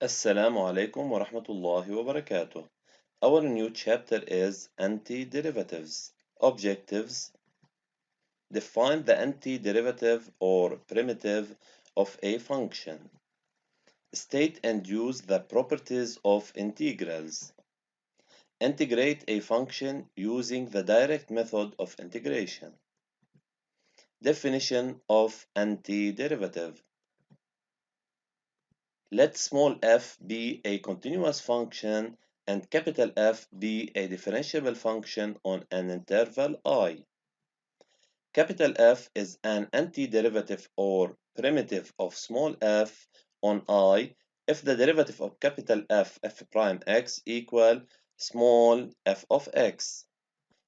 Assalamu alaikum wa rahmatullahi wa barakatuh. Our new chapter is antiderivatives. Objectives: define the antiderivative or primitive of a function. State and use the properties of integrals. Integrate a function using the direct method of integration. Definition of antiderivative. Let small f be a continuous function and capital F be a differentiable function on an interval I. Capital F is an antiderivative or primitive of small f on I if the derivative of capital F prime x equal small f of x.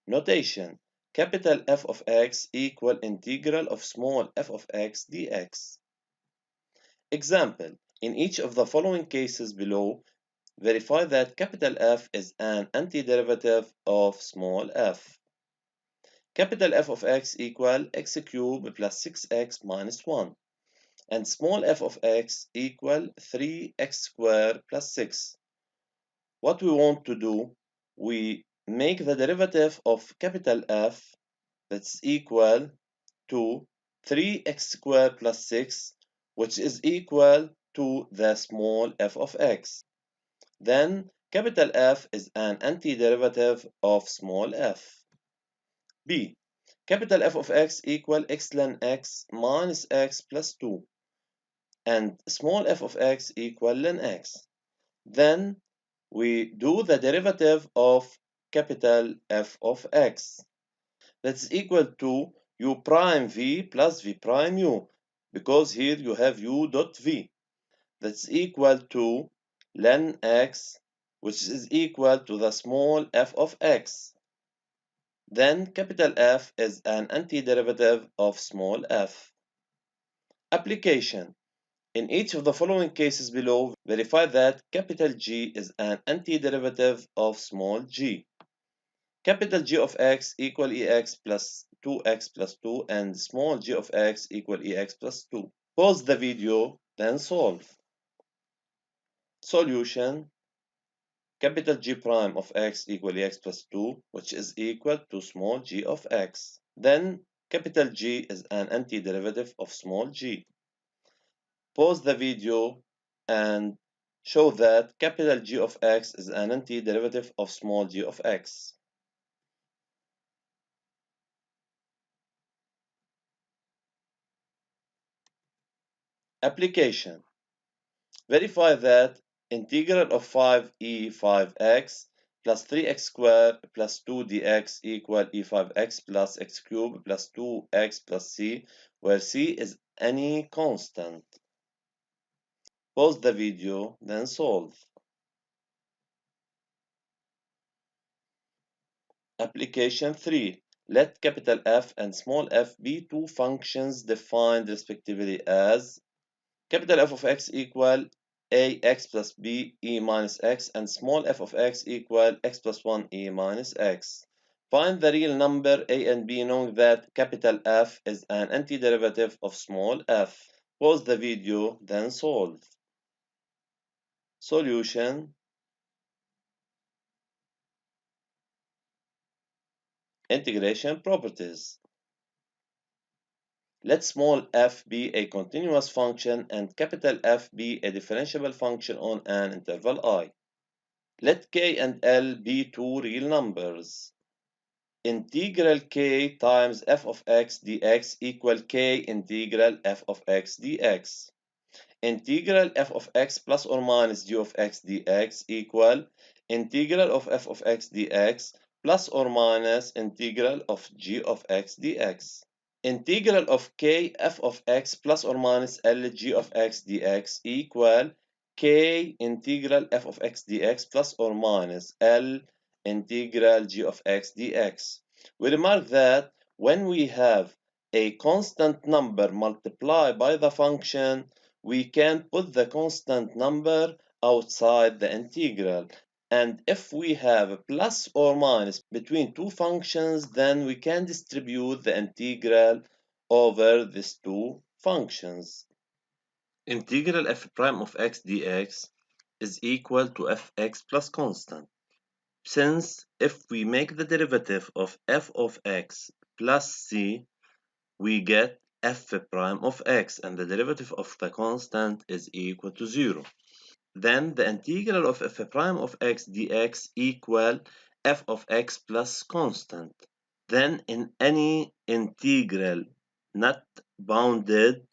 Notation: capital F of x equal integral of small f of x dx. Example: in each of the following cases below, verify that capital F is an antiderivative of small f. Capital F of x equal x cubed plus 6x minus 1, and small f of x equal 3x squared plus 6. What we want to do, we make the derivative of capital F that's equal to 3x squared plus 6, which is equal to the small f of x. Then capital F is an antiderivative of small f. B. Capital F of x equal x ln x minus x plus 2, and small f of x equal ln x. Then we do the derivative of capital F of x. That's equal to u prime v plus v prime u, because here you have u dot v. That's equal to ln x, which is equal to the small f of x. Then capital F is an antiderivative of small f. Application: in each of the following cases below, verify that capital G is an antiderivative of small g. Capital G of x equal ex plus 2x plus 2, and small g of x equal ex plus 2. Pause the video, then solve. Solution: capital G prime of x equal x plus 2, which is equal to small g of x. Then capital G is an antiderivative of small g. Pause the video and show that capital G of x is an antiderivative of small g of x. Application: verify that integral of 5e5x plus 3x squared plus 2 dx equal e5x plus x cubed plus 2x plus c, where c is any constant. Pause the video, then solve. Application 3. Let capital F and small f be two functions defined respectively as capital F of x equal ax plus b e minus x, and small f of x equal x plus 1 e minus x. Find the real number a and b knowing that capital F is an antiderivative of small f. Pause the video, then solve. Solution: integration properties. Let small f be a continuous function and capital F be a differentiable function on an interval I. Let k and L be two real numbers. Integral k times f of x dx equal k integral f of x dx. Integral f of x plus or minus g of x dx equal integral of f of x dx plus or minus integral of g of x dx. Integral of k f of x plus or minus L g of x dx equal k integral f of x dx plus or minus L integral g of x dx. We remark that when we have a constant number multiplied by the function, we can put the constant number outside the integral. And if we have a plus or minus between two functions, then we can distribute the integral over these two functions. Integral f prime of x dx is equal to fx plus constant. Since if we make the derivative of f of x plus c, we get f prime of x, and the derivative of the constant is equal to 0. Then the integral of f prime of x dx equal f of x plus constant. Then in any integral not bounded,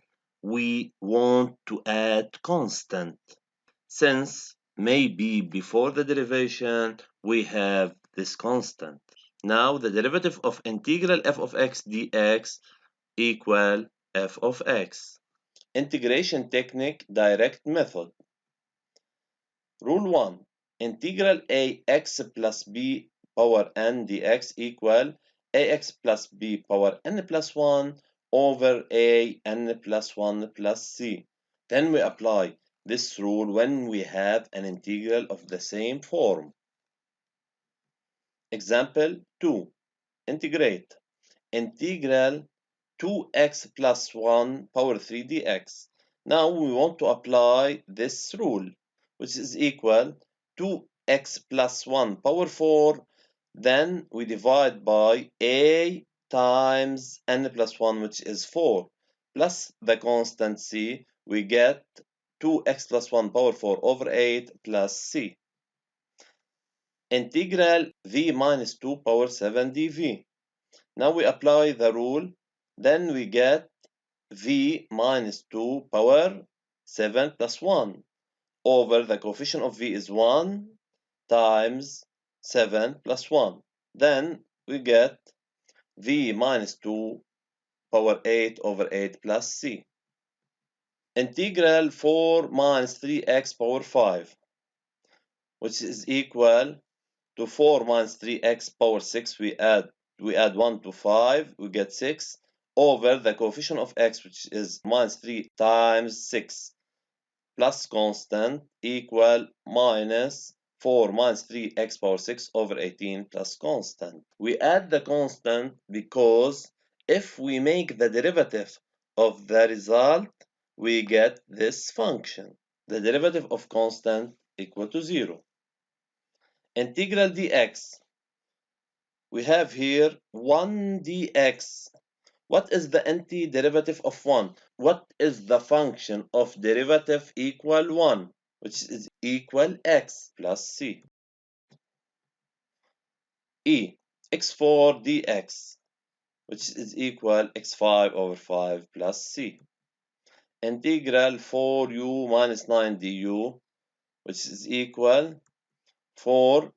we want to add constant. Since maybe before the derivation we have this constant. Now the derivative of integral f of x dx equal f of x. Integration technique, direct method. Rule 1. Integral ax plus b power n dx equal ax plus b power n plus 1 over a n plus 1 plus c. Then we apply this rule when we have an integral of the same form. Example 2. Integrate. Integral 2x plus 1 power 3 dx. Now we want to apply this rule, which is equal 2x plus 1 power 4. Then we divide by a times n plus 1, which is 4, plus the constant c. We get 2x plus 1 power 4 over 8 plus c. Integral v minus 2 power 7 dv. Now we apply the rule, then we get v minus 2 power 7 plus 1 over the coefficient of v is 1 times 7 plus 1. Then we get v minus 2 power 8 over 8 plus c. Integral 4 minus 3x power 5, which is equal to 4 minus 3x power 6. We add 1 to 5, we get 6 over the coefficient of x, which is minus 3 times 6 plus constant equal minus 4 minus 3x power 6 over 18 plus constant. We add the constant because if we make the derivative of the result, we get this function. The derivative of constant equal to 0. Integral dx. We have here 1 dx. What is the antiderivative of 1? What is the function of derivative equal 1, which is equal x plus c? E, x4 dx, which is equal x5 over 5 plus c. Integral 4u minus 9 du, which is equal 4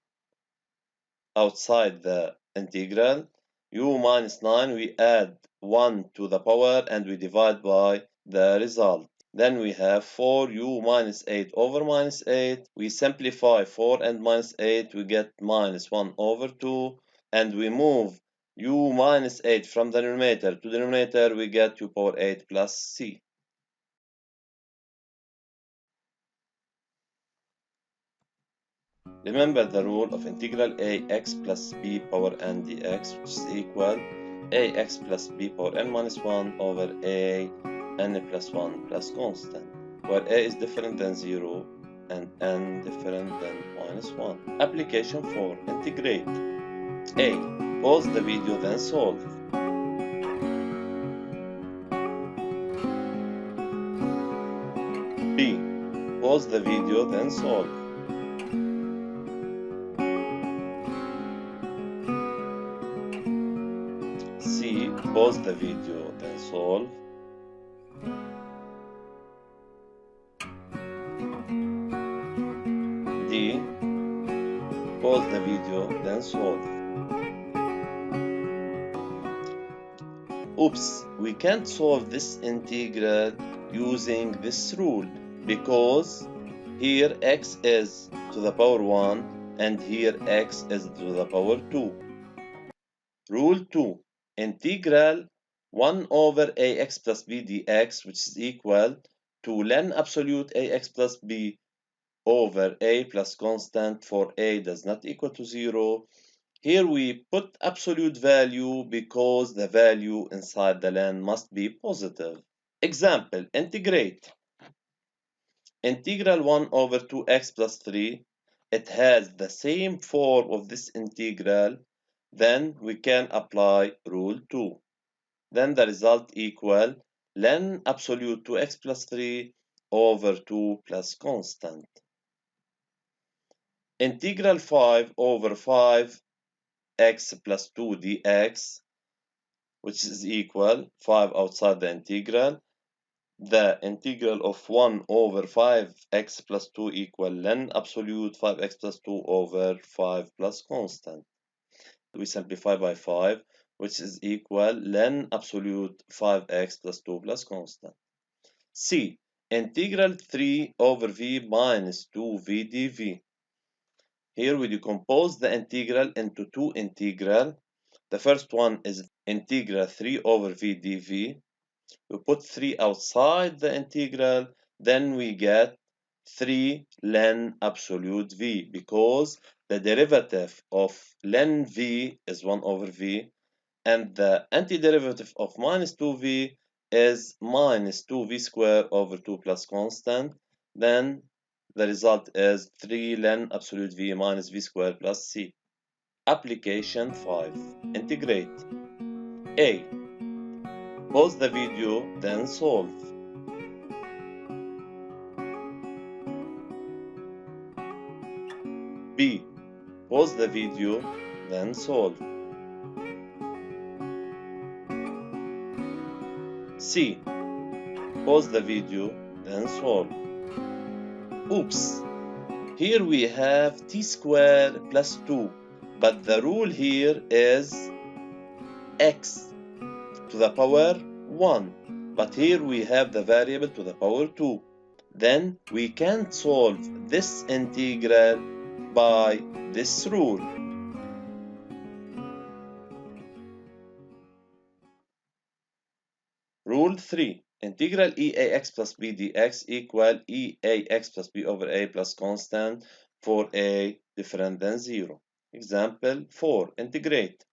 outside the integral, u minus 9, we add 1 to the power and we divide by the result. Then we have 4u minus 8 over minus 8. We simplify 4 and minus 8, we get minus 1 over 2. And we move u minus 8 from the numerator to the denominator, we get u power 8 plus c. Remember the rule of integral ax plus b power n dx, which is equal ax plus b power n minus 1 over a n plus 1 plus constant, where a is different than 0 and n different than minus 1. Application 4. Integrate. A. Pause the video, then solve. B. Pause the video, then solve. C. Pause the video, then solve. D. Pause the video, then solve. Oops, we can't solve this integral using this rule because here x is to the power 1 and here x is to the power 2. Rule 2. Integral 1 over ax plus b dx, which is equal to ln absolute ax plus b over a plus constant for a does not equal to 0. Here we put absolute value because the value inside the ln must be positive. Example, integrate. Integral 1 over 2x plus 3, it has the same form of this integral, then we can apply rule 2. Then the result equal ln absolute 2x plus 3 over 2 plus constant. Integral 5 over 5x plus 2 dx, which is equal 5 outside the integral. The integral of 1 over 5x plus 2 equal ln absolute 5x plus 2 over 5 plus constant. We simplify by 5, which is equal ln absolute 5x plus 2 plus constant. C. Integral 3 over v minus 2v dv. Here we decompose the integral into two integrals. The first one is integral 3 over v dv. We put 3 outside the integral, then we get 3 ln absolute v, because the derivative of ln v is 1 over v, and the antiderivative of minus 2v is minus 2v squared over 2 plus constant. Then the result is 3 ln absolute v minus v squared plus c. Application 5. Integrate. A. Pause the video, then solve. B. Pause the video, then solve. C. Pause the video, then solve. Oops! Here we have t squared plus 2, but the rule here is x to the power 1, but here we have the variable to the power 2. Then we can solve this integral by this rule. Rule 3. Integral EAX plus B dx equal EAX plus B over A plus constant for A different than 0. Example 4. Integrate.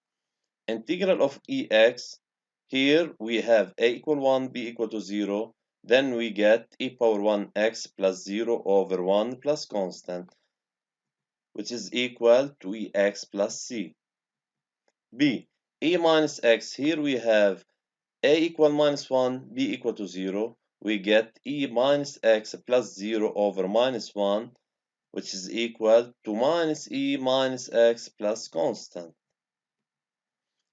Integral of EX. Here we have A equal 1, B equal to 0. Then we get e power 1x plus 0 over 1 plus constant, which is equal to EX plus C. B. E minus x. Here we have A equal minus 1, B equal to 0. We get e minus x plus 0 over minus 1, which is equal to minus e minus x plus constant.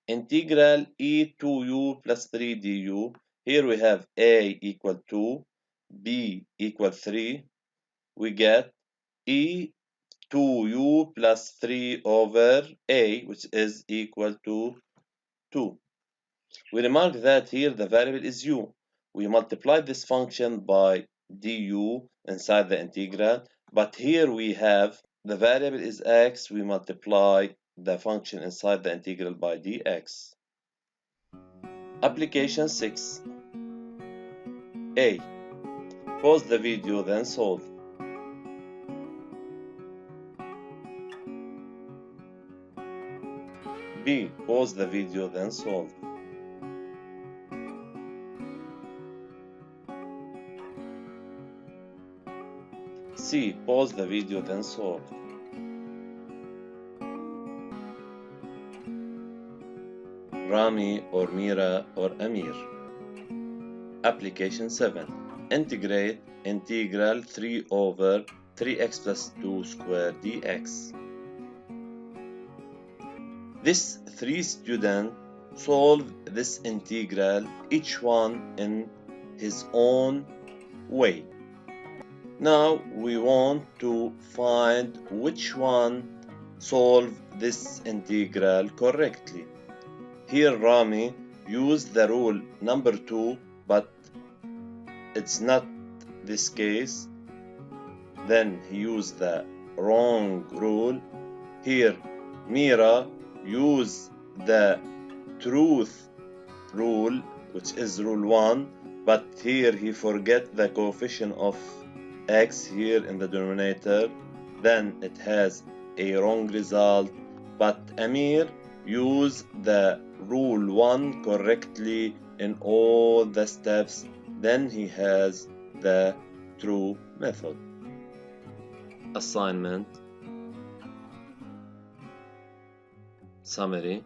Integral e 2u plus 3 du. Here we have a equal 2, b equal 3. We get e 2u plus 3 over a, which is equal to 2. We remark that here the variable is u. We multiply this function by du inside the integral, but here we have the variable is x. We multiply the function inside the integral by dx. Application 6. A. Pause the video, then solve. B. Pause the video, then solve. C. Pause the video, then solve. Rami or Mira or Amir. Application 7. Integrate integral 3 over 3x plus 2 squared dx. This 3 students solve this integral, each one in his own way. Now we want to find which one solve this integral correctly. Here Rami used the rule number 2, but it's not this case. Then he used the wrong rule. Here Mira used the truth rule, which is rule 1, but here he forget the coefficient of x here in the denominator, then it has a wrong result. But Amir used the rule 1 correctly in all the steps, then he has the true method. Assignment, summary,